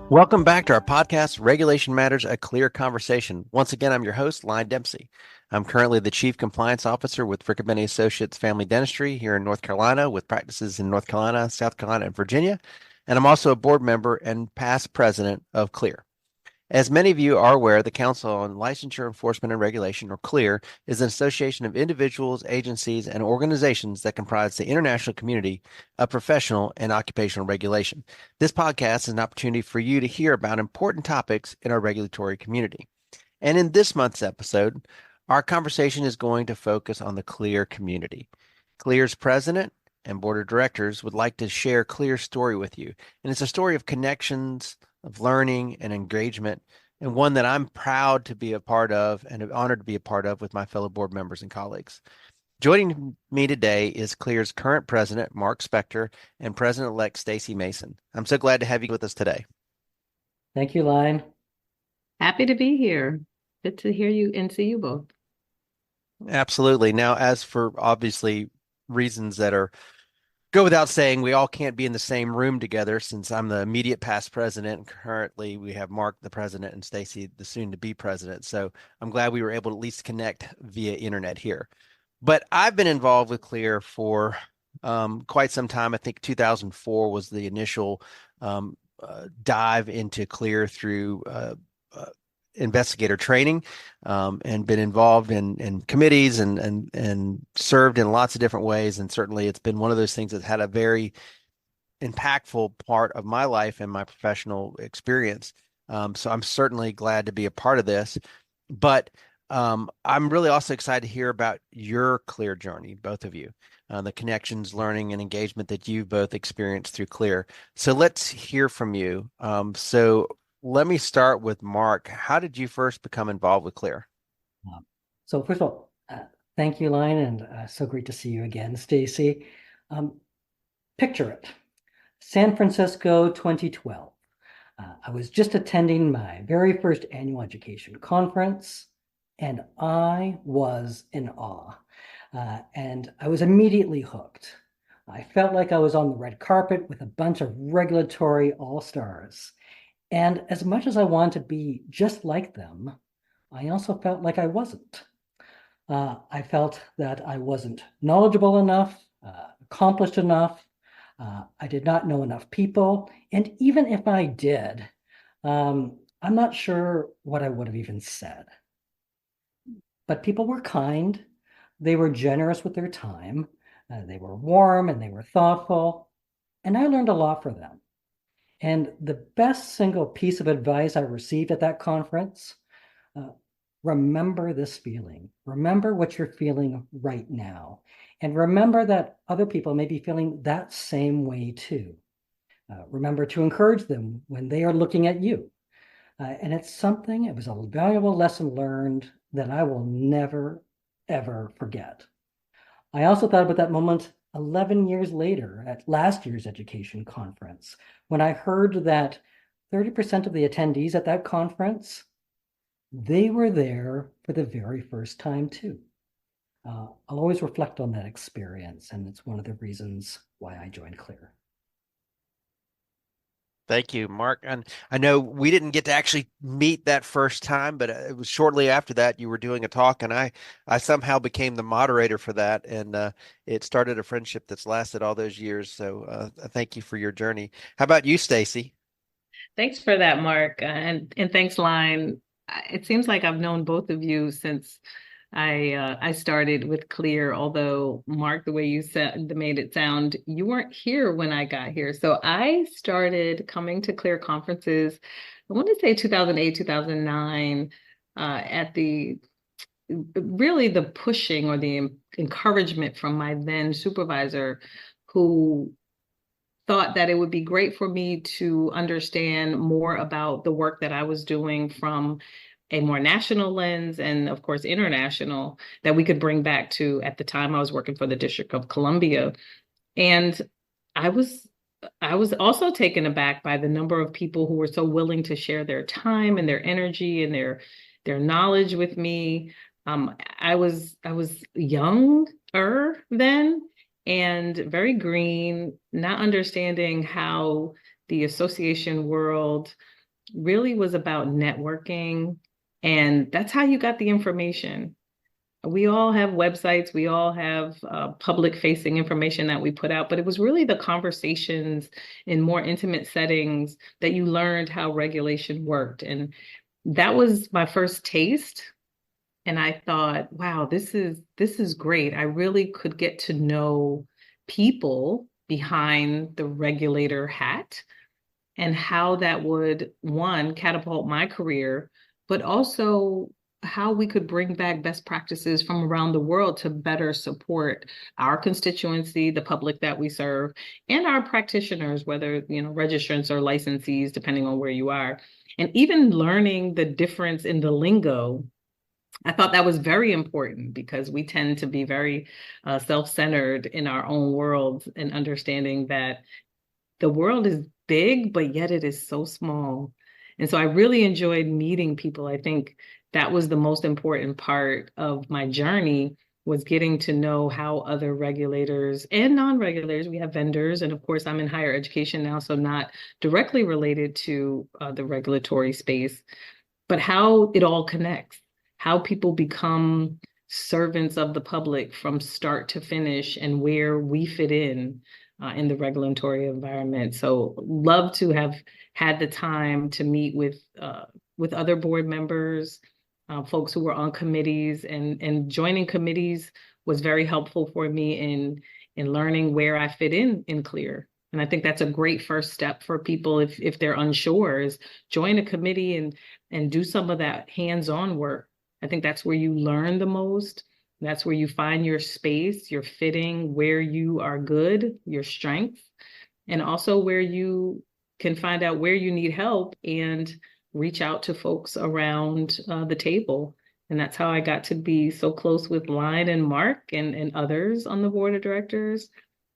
Welcome back to our podcast, Regulation Matters, a Clear Conversation. Once again, I'm your host, Line Dempsey. I'm currently the Chief Compliance Officer with Riccobene Associates Family Dentistry here in North Carolina, with practices in North Carolina, South Carolina, and Virginia. And I'm also a board member and past president of Clear. As many of you are aware, the Council on Licensure Enforcement and Regulation, or CLEAR, is an association of individuals, agencies, and organizations that comprise the international community of professional and occupational regulation. This podcast is an opportunity for you to hear about important topics in our regulatory community. And in this month's episode, our conversation is going to focus on the CLEAR community. CLEAR's president and board of directors would like to share CLEAR's story with you. And it's a story of connections, of learning and engagement, and one that I'm proud to be a part of and honored to be a part of with my fellow board members and colleagues. Joining me today is CLEAR's current president, Marc Spector, and president-elect Staci Mason. I'm so glad to have you with us today. Thank you, Line. Happy to be here. Good to hear you and see you both. Absolutely. Now, as for obviously reasons that go without saying, we all can't be in the same room together since I'm the immediate past president. And currently, we have Marc, the president, and Staci, the soon-to-be president. So I'm glad we were able to at least connect via internet here. But I've been involved with CLEAR for quite some time. I think 2004 was the initial dive into CLEAR through investigator training, and been involved in committees and served in lots of different ways. And certainly it's been one of those things that had a very impactful part of my life and my professional experience. So I'm certainly glad to be a part of this. But I'm really also excited to hear about your CLEAR journey, both of you, the connections, learning, and engagement that you've both experienced through CLEAR. So let's hear from you. So let me start with Marc. How did you first become involved with CLEAR? So first of all, thank you, Line, and so great to see you again, Staci. Picture it, San Francisco 2012. I was just attending my very first annual education conference, and I was in awe, and I was immediately hooked. I felt like I was on the red carpet with a bunch of regulatory all-stars. And as much as I wanted to be just like them, I also felt like I wasn't. I felt that I wasn't knowledgeable enough, accomplished enough. I did not know enough people. And even if I did, I'm not sure what I would have even said. But people were kind. They were generous with their time. They were warm and they were thoughtful. And I learned a lot from them. And the best single piece of advice I received at that conference, remember this feeling. Remember what you're feeling right now. And remember that other people may be feeling that same way too. Remember to encourage them when they are looking at you. And it was a valuable lesson learned that I will never, ever forget. I also thought about that moment 11 years later at last year's education conference, when I heard that 30% of the attendees at that conference, they were there for the very first time too. I'll always reflect on that experience, and it's one of the reasons why I joined CLEAR. Thank you, Marc. And I know we didn't get to actually meet that first time, but it was shortly after that you were doing a talk, and I somehow became the moderator for that, and it started a friendship that's lasted all those years. So thank you for your journey. How about you, Staci? Thanks for that, Marc, and thanks, Line. It seems like I've known both of you since I started with CLEAR, although Marc, the way you made it sound, you weren't here when I got here. So I started coming to CLEAR conferences, I want to say 2008, 2009, at really the pushing or the encouragement from my then supervisor, who thought that it would be great for me to understand more about the work that I was doing from a more national lens and of course international, that we could bring back to, at the time I was working for the District of Columbia. And I was also taken aback by the number of people who were so willing to share their time and their energy and their knowledge with me. I was younger then and very green, not understanding how the association world really was about networking. And that's how you got the information. We all have websites, we all have public facing information that we put out, but it was really the conversations in more intimate settings that you learned how regulation worked. And that was my first taste. And I thought, wow, this is great. I really could get to know people behind the regulator hat and how that would, one, catapult my career, but also how we could bring back best practices from around the world to better support our constituency, the public that we serve, and our practitioners, whether, registrants or licensees, depending on where you are. And even learning the difference in the lingo, I thought that was very important because we tend to be very self-centered in our own worlds, and understanding that the world is big, but yet it is so small. And so I really enjoyed meeting people. I think that was the most important part of my journey, was getting to know how other regulators and non-regulators, we have vendors, and of course I'm in higher education now, so not directly related to the regulatory space, but how it all connects, how people become servants of the public from start to finish, and where we fit in the regulatory environment. So love to have had the time to meet with other board members, folks who were on committees, and joining committees was very helpful for me in learning where I fit in CLEAR. And I think that's a great first step for people if they're unsure, is join a committee and do some of that hands-on work. I think that's where you learn the most. That's where you find your space, your fitting, where you are good, your strengths, and also where you can find out where you need help and reach out to folks around the table. And that's how I got to be so close with Line and Marc and others on the board of directors.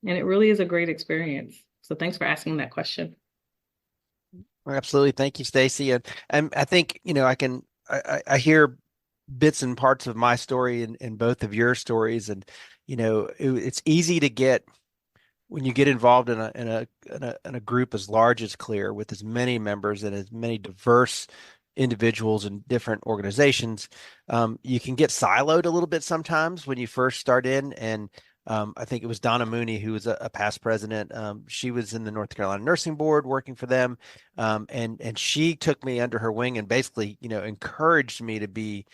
And it really is a great experience. So thanks for asking that question. Absolutely. Thank you, Staci. And I think, I hear bits and parts of my story in both of your stories. And, it's easy to get, when you get involved in a group as large as CLEAR, with as many members and as many diverse individuals and different organizations, you can get siloed a little bit sometimes when you first start in. And I think it was Donna Mooney, who was a past president. She was in the North Carolina Nursing Board working for them. And she took me under her wing and basically, encouraged me to be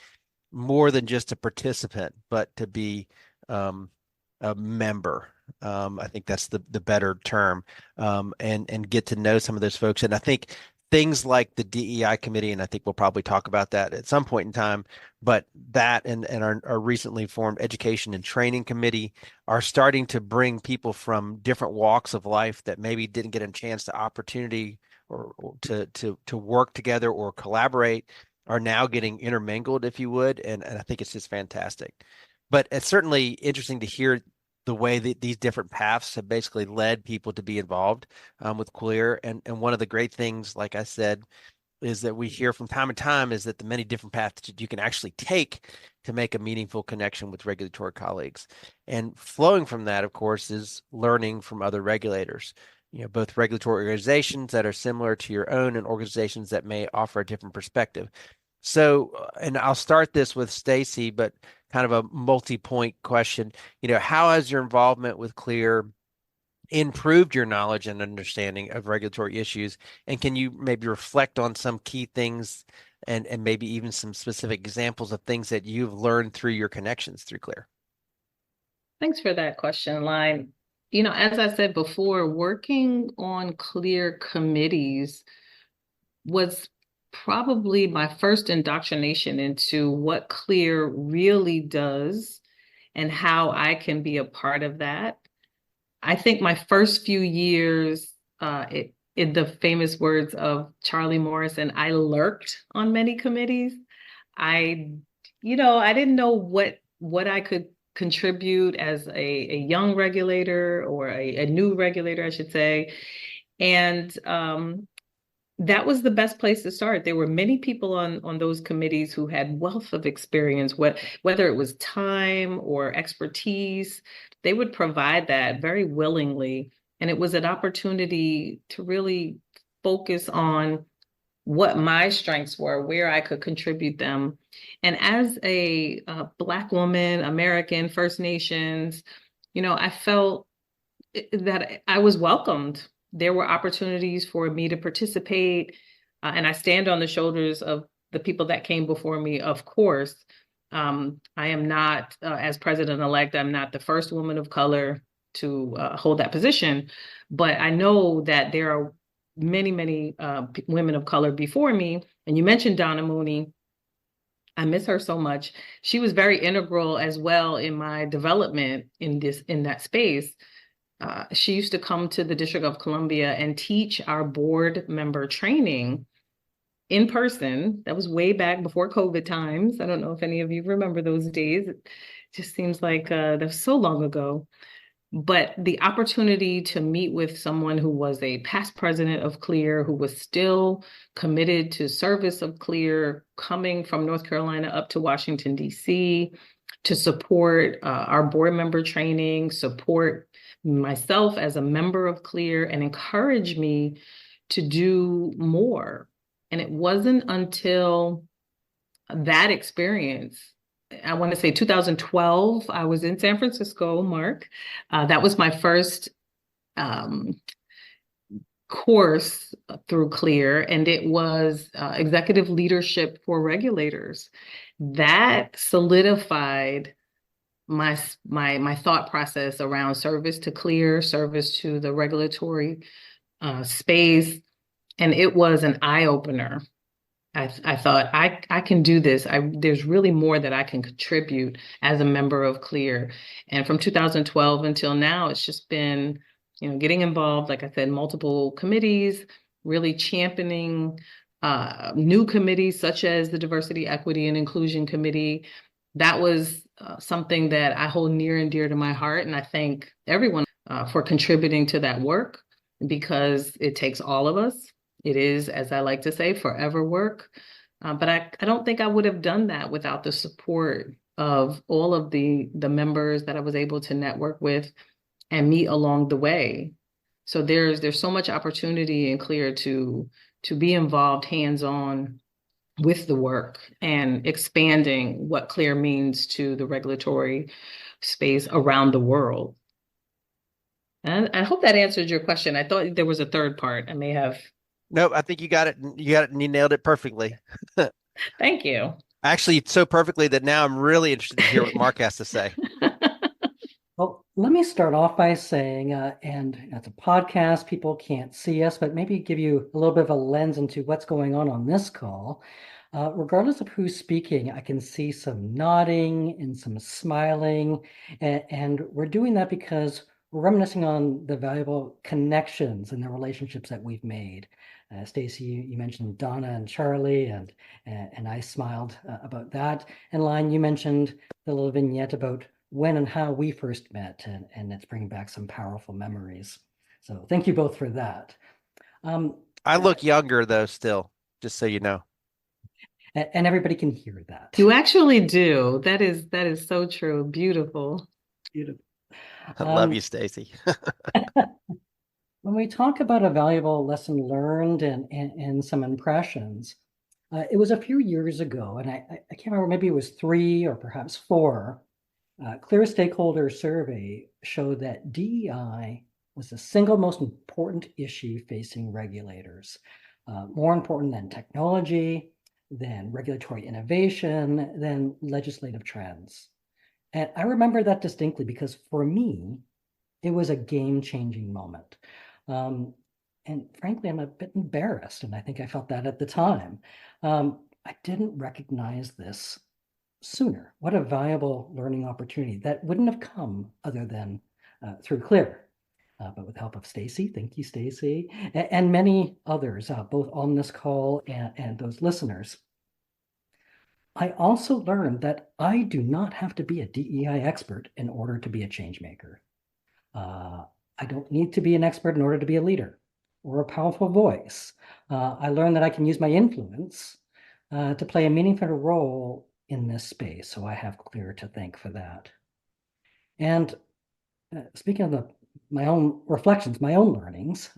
more than just a participant, but to be a member. I think that's the better term, and get to know some of those folks. And I think things like the DEI committee, and I think we'll probably talk about that at some point in time, but that and our recently formed education and training committee are starting to bring people from different walks of life that maybe didn't get a chance to opportunity or to work together or collaborate, are now getting intermingled, if you would. And I think it's just fantastic. But it's certainly interesting to hear the way that these different paths have basically led people to be involved with CLEAR. And one of the great things, like I said, is that we hear from time to time is that the many different paths that you can actually take to make a meaningful connection with regulatory colleagues. And flowing from that, of course, is learning from other regulators. Both regulatory organizations that are similar to your own and organizations that may offer a different perspective. So, and I'll start this with Staci, but kind of a multi-point question. How has your involvement with CLEAR improved your knowledge and understanding of regulatory issues? And can you maybe reflect on some key things and maybe even some specific examples of things that you've learned through your connections through CLEAR? Thanks for that question, Line. As I said before, working on CLEAR committees was probably my first indoctrination into what CLEAR really does and how I can be a part of that. I think my first few years, in the famous words of Charlie Morrison, I lurked on many committees. I didn't know what I could contribute as a young regulator, or a new regulator, I should say. And that was the best place to start. There were many people on those committees who had wealth of experience, whether it was time or expertise, they would provide that very willingly. And it was an opportunity to really focus on what my strengths were, where I could contribute them. And as a Black woman, American, First Nations, I felt that I was welcomed. There were opportunities for me to participate, and I stand on the shoulders of the people that came before me, of course. I am not, as president-elect, I'm not the first woman of color to hold that position, but I know that there are many, many women of color before me. And you mentioned Donna Mooney. I miss her so much. She was very integral as well in my development in that space. She used to come to the District of Columbia and teach our board member training in person. That was way back before COVID times. I don't know if any of you remember those days. It just seems like that was so long ago. But the opportunity to meet with someone who was a past president of CLEAR, who was still committed to service of CLEAR, coming from North Carolina up to Washington, D.C., to support our board member training, support myself as a member of CLEAR, and encourage me to do more. And it wasn't until that experience, I want to say 2012, I was in San Francisco, Marc. That was my first course through CLEAR, and it was executive leadership for regulators. That solidified my thought process around service to CLEAR, service to the regulatory space, and it was an eye-opener. I thought I can do this. There's really more that I can contribute as a member of CLEAR. And from 2012 until now, it's just been, getting involved, like I said, multiple committees, really championing new committees such as the Diversity, Equity, and Inclusion Committee. That was something that I hold near and dear to my heart. And I thank everyone for contributing to that work, because it takes all of us. It is, as I like to say, forever work. But I don't think I would have done that without the support of all of the members that I was able to network with and meet along the way. So there's so much opportunity in CLEAR to be involved hands-on with the work and expanding what CLEAR means to the regulatory space around the world. And I hope that answered your question. I thought there was a third part. I may have. Nope, I think you got it. You got it, and you nailed it perfectly. Thank you. Actually, so perfectly that now I'm really interested to hear what Marc has to say. Well, let me start off by saying, and it's a podcast, people can't see us, but maybe give you a little bit of a lens into what's going on this call. Regardless of who's speaking, I can see some nodding and some smiling, and we're doing that because we're reminiscing on the valuable connections and the relationships that we've made. Staci, you mentioned Donna and Charlie, and I smiled about that. And Line, you mentioned the little vignette about when and how we first met, and it's bringing back some powerful memories. So thank you both for that. I look younger though, still, just so you know. And everybody can hear that. You actually do. That is so true. Beautiful. Beautiful. I love you, Staci. When we talk about a valuable lesson learned and some impressions, it was a few years ago, and I can't remember, maybe it was 3 or perhaps 4. CLEAR Stakeholder Survey showed that DEI was the single most important issue facing regulators, more important than technology, than regulatory innovation, than legislative trends. And I remember that distinctly because for me, it was a game-changing moment. And frankly, I'm a bit embarrassed, and I think I felt that at the time. I didn't recognize this sooner. What a valuable learning opportunity that wouldn't have come other than through CLEAR. But with the help of Staci, thank you, Staci, and many others, both on this call and those listeners. I also learned that I do not have to be a DEI expert in order to be a change maker. I don't need to be an expert in order to be a leader or a powerful voice. I learned that I can use my influence to play a meaningful role in this space. So I have CLEAR to thank for that. And speaking of my own reflections, my own learnings,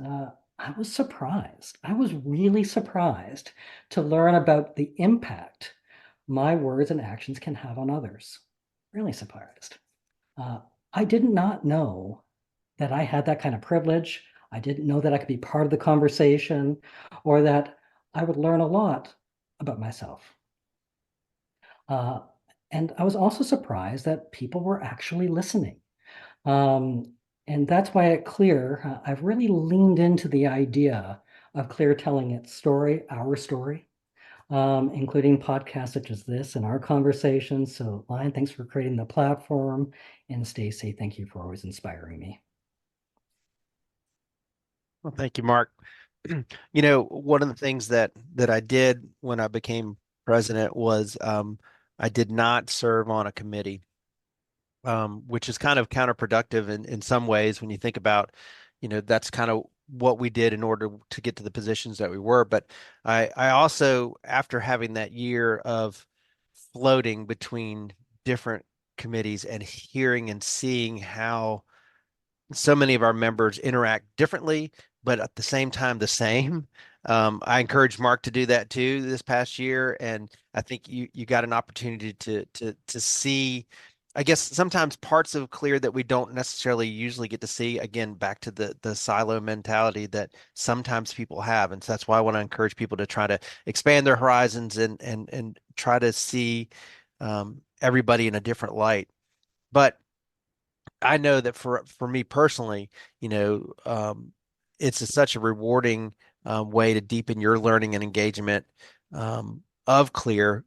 I was surprised. I was really surprised to learn about the impact my words and actions can have on others. Really surprised. I did not know that I had that kind of privilege. I didn't know that I could be part of the conversation or that I would learn a lot about myself. Uh, and I was also surprised that people were actually listening. And that's why at Clear, I've really leaned into the idea of Clear telling its story, our story, including podcasts such as this and our conversations. So, Lion, thanks for creating the platform. And Staci, thank you for always inspiring me. Well, thank you, Marc. You know, one of the things that I did when I became president was I did not serve on a committee, which is kind of counterproductive in some ways when you think about, you know, that's kind of what we did in order to get to the positions that we were. But I also, after having that year of floating between different committees and hearing and seeing how so many of our members interact differently, but at the same time, the same. I encouraged Marc to do that too this past year, and I think you got an opportunity to see, I guess sometimes parts of Clear that we don't necessarily usually get to see. Again, back to the silo mentality that sometimes people have, and so that's why I want to encourage people to try to expand their horizons and try to see everybody in a different light. But I know that for me personally, you know, such a rewarding way to deepen your learning and engagement of Clear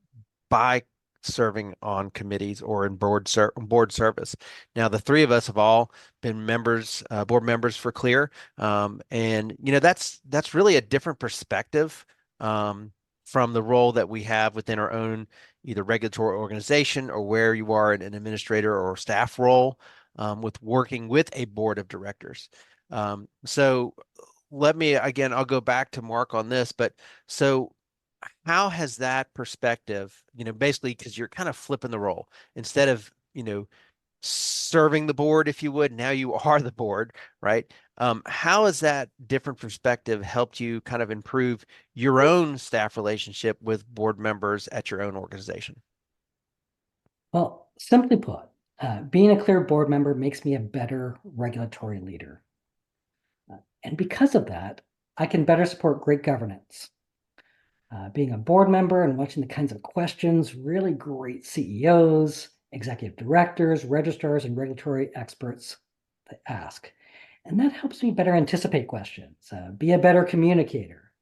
by serving on committees or in board service. Now, the three of us have all been members, board members for Clear, and you know that's really a different perspective from the role that we have within our own either regulatory organization or where you are in an administrator or staff role with working with a board of directors. So let me, again, I'll go back to Marc on this, but so how has that perspective, you know, basically because you're kind of flipping the role instead of, you know, serving the board, if you would, now you are the board, right? How has that different perspective helped you kind of improve your own staff relationship with board members at your own organization? Well, simply put, being a Clear board member makes me a better regulatory leader. And because of that, I can better support great governance. Being a board member and watching the kinds of questions really great CEOs, executive directors, registrars, and regulatory experts ask. And that helps me better anticipate questions, be a better communicator,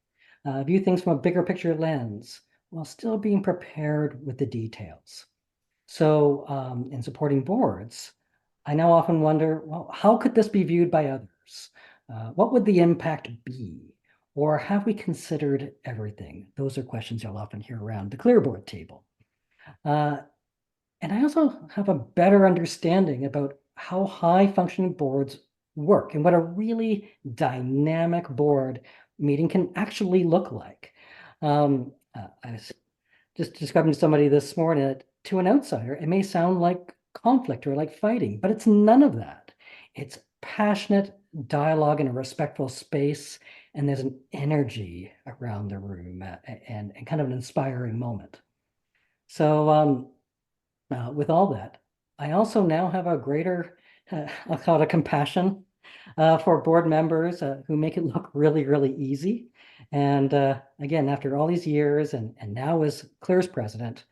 view things from a bigger picture lens while still being prepared with the details. So in supporting boards, I now often wonder, well, how could this be viewed by others? What would the impact be? Or have we considered everything? Those are questions you'll often hear around the Clearboard table. And I also have a better understanding about how high functioning boards work and what a really dynamic board meeting can actually look like. I was just describing to somebody this morning that to an outsider, it may sound like conflict or like fighting, but it's none of that. It's passionate dialogue in a respectful space, and there's an energy around the room and kind of an inspiring moment. So with all that, I also now have a greater, I'll call it a compassion for board members who make it look really, really easy. And again, after all these years and now as Clear's president,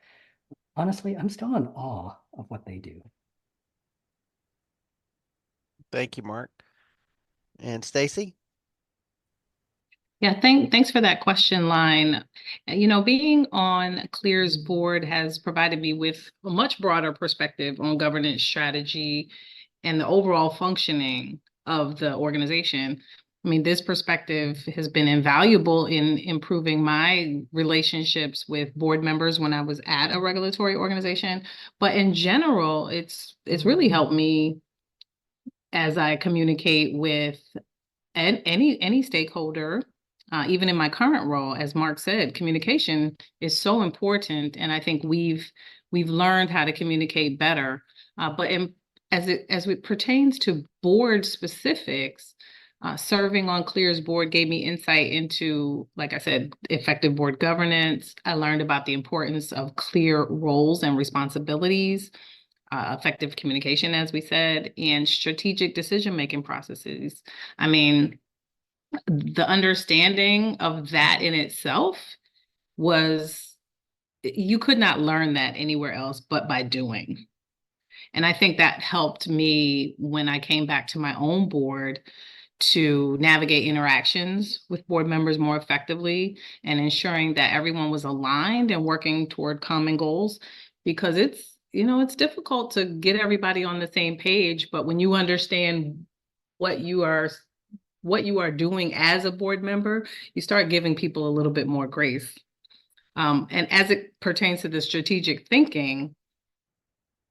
honestly, I'm still in awe of what they do. Thank you, Marc. And Staci? Yeah, thanks for that question, Line. You know, being on Clear's board has provided me with a much broader perspective on governance strategy and the overall functioning of the organization. I mean, this perspective has been invaluable in improving my relationships with board members when I was at a regulatory organization. But in general, it's really helped me as I communicate with any stakeholder. Even in my current role, as Marc said, communication is so important, and I think we've learned how to communicate better. But as it pertains to board specifics, Serving on CLEAR's board gave me insight into, like I said, effective board governance. I learned about the importance of clear roles and responsibilities, effective communication, as we said, and strategic decision-making processes. I mean, the understanding of that in itself was, you could not learn that anywhere else but by doing. And I think that helped me when I came back to my own board to navigate interactions with board members more effectively and ensuring that everyone was aligned and working toward common goals, because it's difficult to get everybody on the same page, but when you understand what you are doing as a board member, you start giving people a little bit more grace. And as it pertains to the strategic thinking,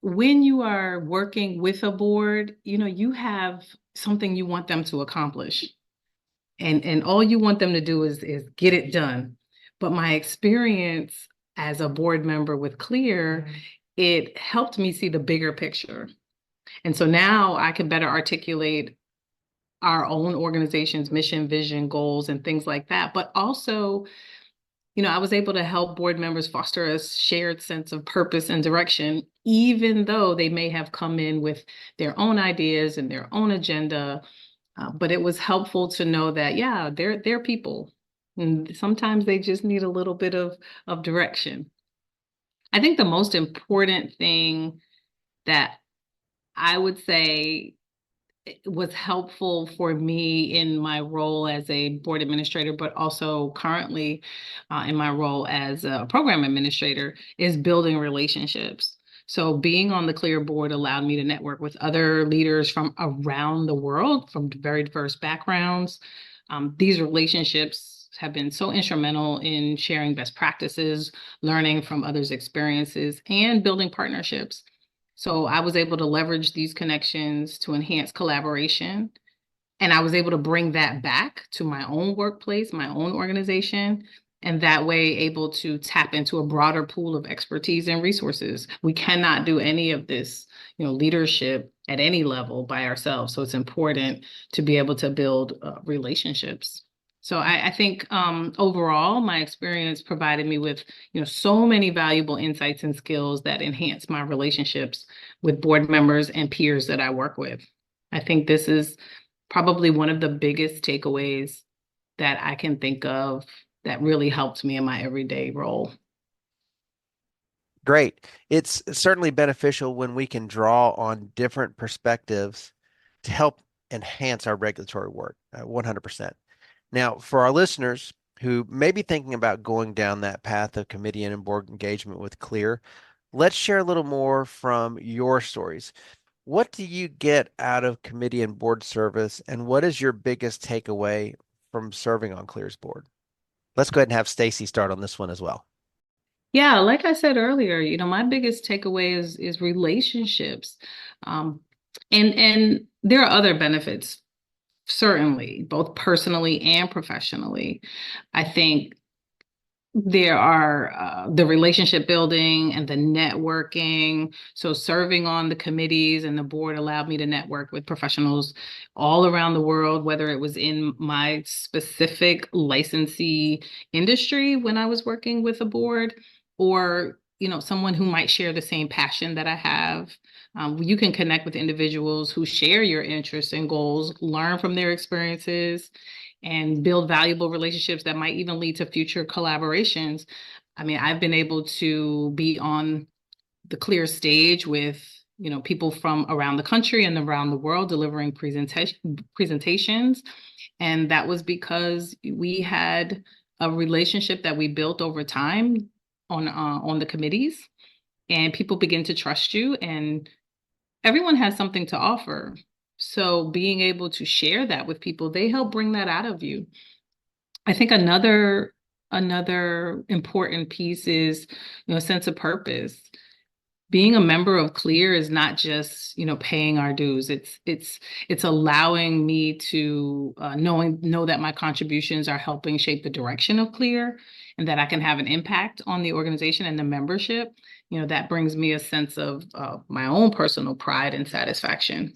when you are working with a board, you have something you want them to accomplish. And all you want them to do is get it done. But my experience as a board member with CLEAR, it helped me see the bigger picture. And so now I can better articulate our own organization's mission, vision, goals, and things like that. But also, I was able to help board members foster a shared sense of purpose and direction, even though they may have come in with their own ideas and their own agenda. But it was helpful to know that, yeah, they're people. And sometimes they just need a little bit of direction. I think the most important thing that I would say was helpful for me in my role as a board administrator, but also currently in my role as a program administrator, is building relationships. So being on the CLEAR board allowed me to network with other leaders from around the world, from very diverse backgrounds. These relationships have been so instrumental in sharing best practices, learning from others' experiences, and building partnerships. So I was able to leverage these connections to enhance collaboration. And I was able to bring that back to my own workplace, my own organization, and that way able to tap into a broader pool of expertise and resources. We cannot do any of this, leadership at any level by ourselves. So it's important to be able to build relationships. So I think overall, my experience provided me with, so many valuable insights and skills that enhance my relationships with board members and peers that I work with. I think this is probably one of the biggest takeaways that I can think of that really helped me in my everyday role. Great. It's certainly beneficial when we can draw on different perspectives to help enhance our regulatory work, 100%. Now, for our listeners who may be thinking about going down that path of committee and board engagement with CLEAR, let's share a little more from your stories. What do you get out of committee and board service, and what is your biggest takeaway from serving on CLEAR's board? Let's go ahead and have Staci start on this one as well. Yeah, like I said earlier, my biggest takeaway is relationships. And there are other benefits, certainly, both personally and professionally. I think there are the relationship building and the networking. So serving on the committees and the board allowed me to network with professionals all around the world, whether it was in my specific licensee industry when I was working with a board, or someone who might share the same passion that I have. You can connect with individuals who share your interests and goals, learn from their experiences, and build valuable relationships that might even lead to future collaborations. I mean, I've been able to be on the CLEAR stage with, people from around the country and around the world delivering presentations. And that was because we had a relationship that we built over time on the committees, and people begin to trust you, and everyone has something to offer. So being able to share that with people, they help bring that out of you. I think another important piece is, a sense of purpose. Being a member of CLEAR is not just, paying our dues. It's allowing me to know that my contributions are helping shape the direction of CLEAR, and that I can have an impact on the organization and the membership. That brings me a sense of my own personal pride and satisfaction.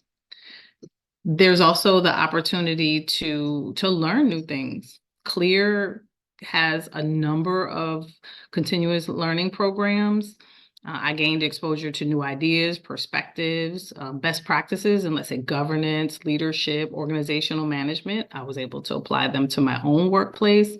There's also the opportunity to learn new things. Clear has a number of continuous learning programs. I gained exposure to new ideas, perspectives, best practices, and let's say governance, leadership, organizational management. I was able to apply them to my own workplace.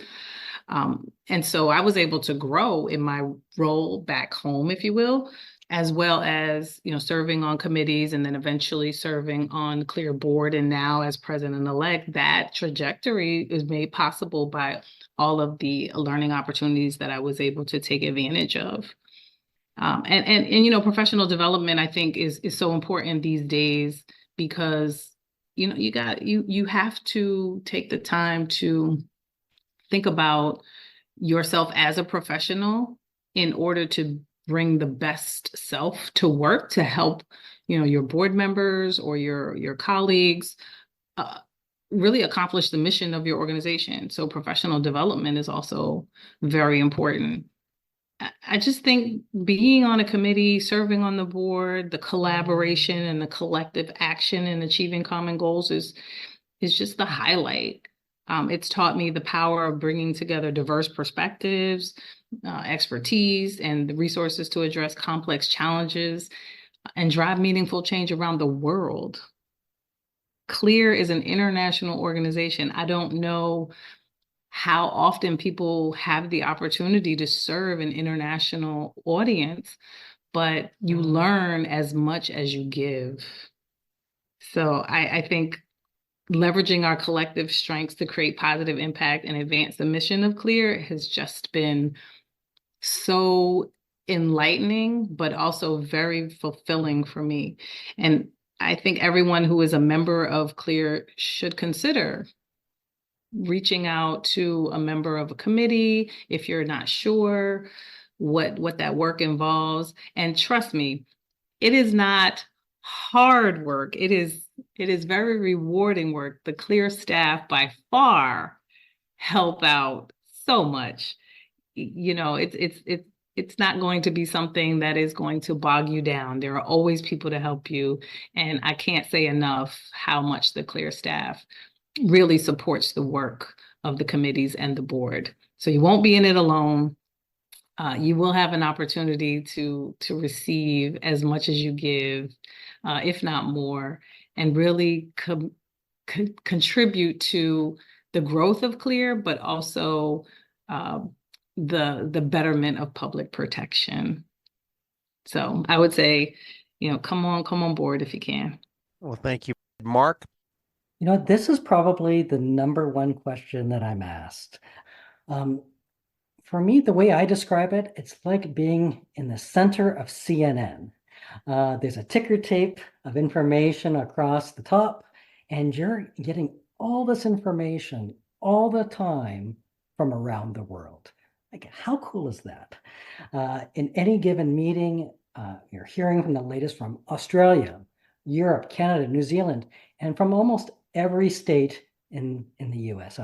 And so I was able to grow in my role back home, if you will, as well as, serving on committees and then eventually serving on Clear board. And now as president-elect, that trajectory is made possible by all of the learning opportunities that I was able to take advantage of. And professional development, I think, is so important these days because, you have to take the time to think about yourself as a professional in order to bring the best self to work to help, your board members or your colleagues really accomplish the mission of your organization. So professional development is also very important. I just think being on a committee, serving on the board, the collaboration and the collective action in achieving common goals is just the highlight. It's taught me the power of bringing together diverse perspectives, expertise, and the resources to address complex challenges and drive meaningful change around the world. Clear is an international organization. I don't know how often people have the opportunity to serve an international audience, but you learn as much as you give. So I think leveraging our collective strengths to create positive impact and advance the mission of Clear has just been so enlightening, but also very fulfilling for me. And I think everyone who is a member of Clear should consider reaching out to a member of a committee if you're not sure what that work involves. And trust me, it is not hard work. It is very rewarding work. The Clear staff by far help out so much. It's not going to be something that is going to bog you down. There are always people to help you. And I can't say enough how much the Clear staff really supports the work of the committees and the board. So you won't be in it alone. You will have an opportunity to receive as much as you give, if not more, and really contribute to the growth of Clear, but also the betterment of public protection. So I would say, come on board if you can. Well, thank you, Marc. This is probably the number one question that I'm asked. For me, the way I describe it, it's like being in the center of CNN. There's a ticker tape of information across the top, and you're getting all this information all the time from around the world. Like, how cool is that? In any given meeting, you're hearing from the latest from Australia, Europe, Canada, New Zealand, and from almost every state in the US.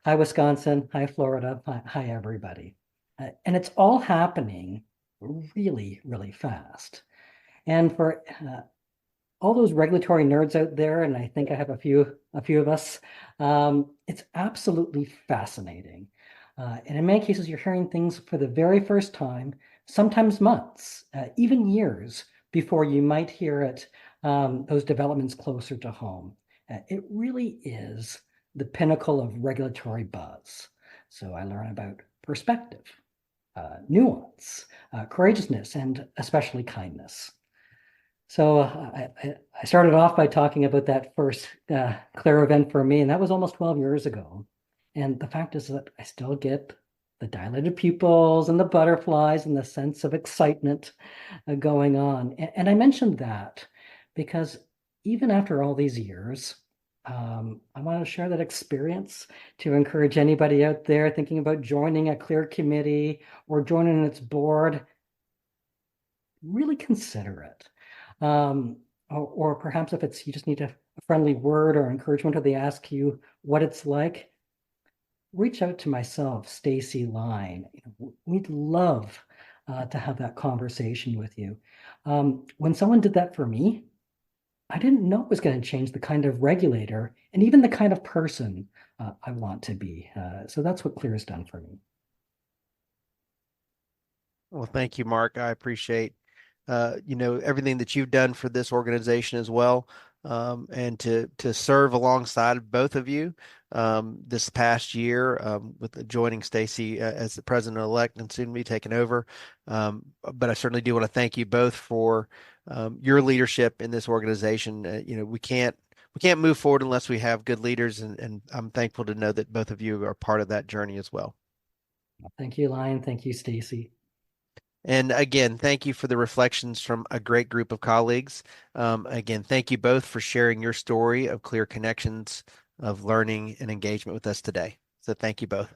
Hi, Wisconsin. Hi, Florida. Hi, everybody. And it's all happening really, really fast. And for all those regulatory nerds out there, and I think I have a few of us, it's absolutely fascinating. And in many cases, you're hearing things for the very first time, sometimes months, even years before you might hear it, those developments closer to home. It really is the pinnacle of regulatory buzz. So I learn about perspective, nuance, courageousness, and especially kindness. So I started off by talking about that first Clear event for me, and that was almost 12 years ago. And the fact is that I still get the dilated pupils and the butterflies and the sense of excitement going on. And I mentioned that because even after all these years, I want to share that experience to encourage anybody out there thinking about joining a Clear committee or joining its board. Really consider it. Or perhaps if you just need a friendly word or encouragement, or they ask you what it's like, reach out to myself, Staci Line. We'd love to have that conversation with you. When someone did that for me, I didn't know it was going to change the kind of regulator and even the kind of person I want to be. So that's what Clear has done for me. Well, thank you, Marc. I appreciate everything that you've done for this organization as well, and to serve alongside both of you this past year with joining Staci as the president-elect and soon be taking over. But I certainly do want to thank you both for your leadership in this organization. We can't move forward unless we have good leaders, and I'm thankful to know that both of you are part of that journey as well. Thank you, Line. Thank you, Staci. And again, thank you for the reflections from a great group of colleagues. Again, thank you both for sharing your story of clear connections, of learning and engagement with us today. So thank you both.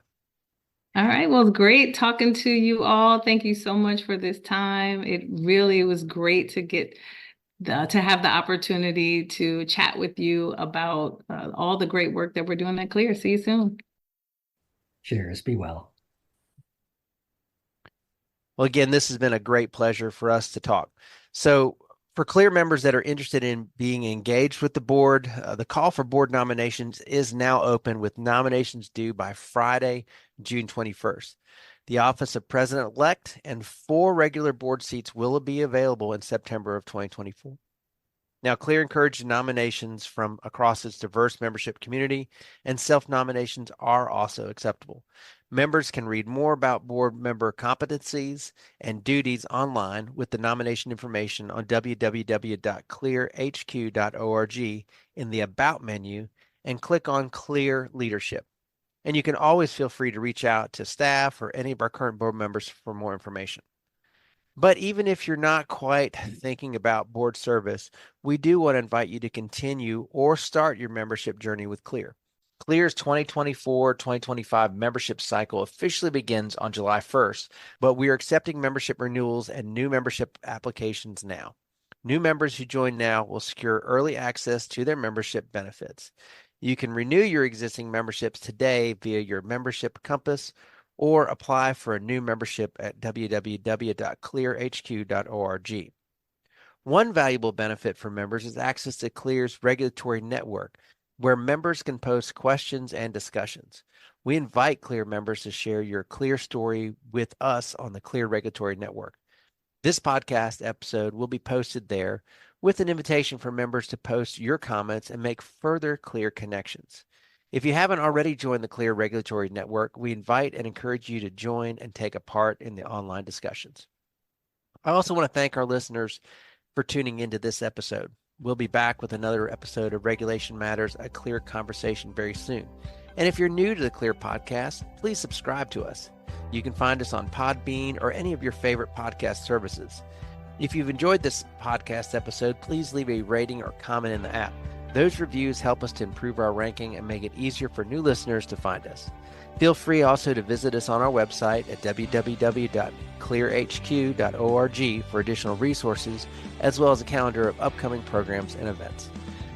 All right. Well, great talking to you all. Thank you so much for this time. It really was great to to have the opportunity to chat with you about all the great work that we're doing at Clear. See you soon. Cheers. Be well. Well, again, this has been a great pleasure for us to talk. So for Clear members that are interested in being engaged with the board, the call for board nominations is now open with nominations due by Friday, June 21st. The office of president-elect and 4 regular board seats will be available in September of 2024. Now, Clear encouraged nominations from across its diverse membership community, and self-nominations are also acceptable. Members can read more about board member competencies and duties online with the nomination information on www.clearhq.org in the About menu and click on Clear Leadership. And you can always feel free to reach out to staff or any of our current board members for more information. But even if you're not quite thinking about board service, we do want to invite you to continue or start your membership journey with Clear. Clear's 2024-2025 membership cycle officially begins on July 1st, but we are accepting membership renewals and new membership applications now. New members who join now will secure early access to their membership benefits. You can renew your existing memberships today via your membership compass or apply for a new membership at www.clearhq.org. One valuable benefit for members is access to Clear's regulatory network, where members can post questions and discussions. We invite Clear members to share your Clear story with us on the Clear Regulatory Network. This podcast episode will be posted there with an invitation for members to post your comments and make further Clear connections. If you haven't already joined the Clear Regulatory Network, we invite and encourage you to join and take a part in the online discussions. I also want to thank our listeners for tuning into this episode. We'll be back with another episode of Regulation Matters, a Clear Conversation very soon. And if you're new to the Clear podcast, please subscribe to us. You can find us on Podbean or any of your favorite podcast services. If you've enjoyed this podcast episode, please leave a rating or comment in the app. Those reviews help us to improve our ranking and make it easier for new listeners to find us. Feel free also to visit us on our website at www.clearhq.org for additional resources, as well as a calendar of upcoming programs and events.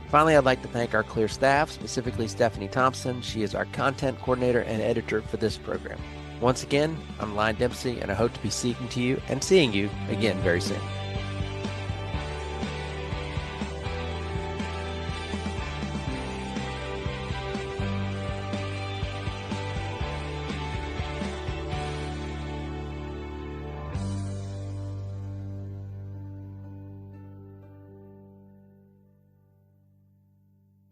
Finally, I'd like to thank our Clear staff, specifically Stephanie Thompson. She is our content coordinator and editor for this program. Once again, I'm Line Dempsey, and I hope to be speaking to you and seeing you again very soon.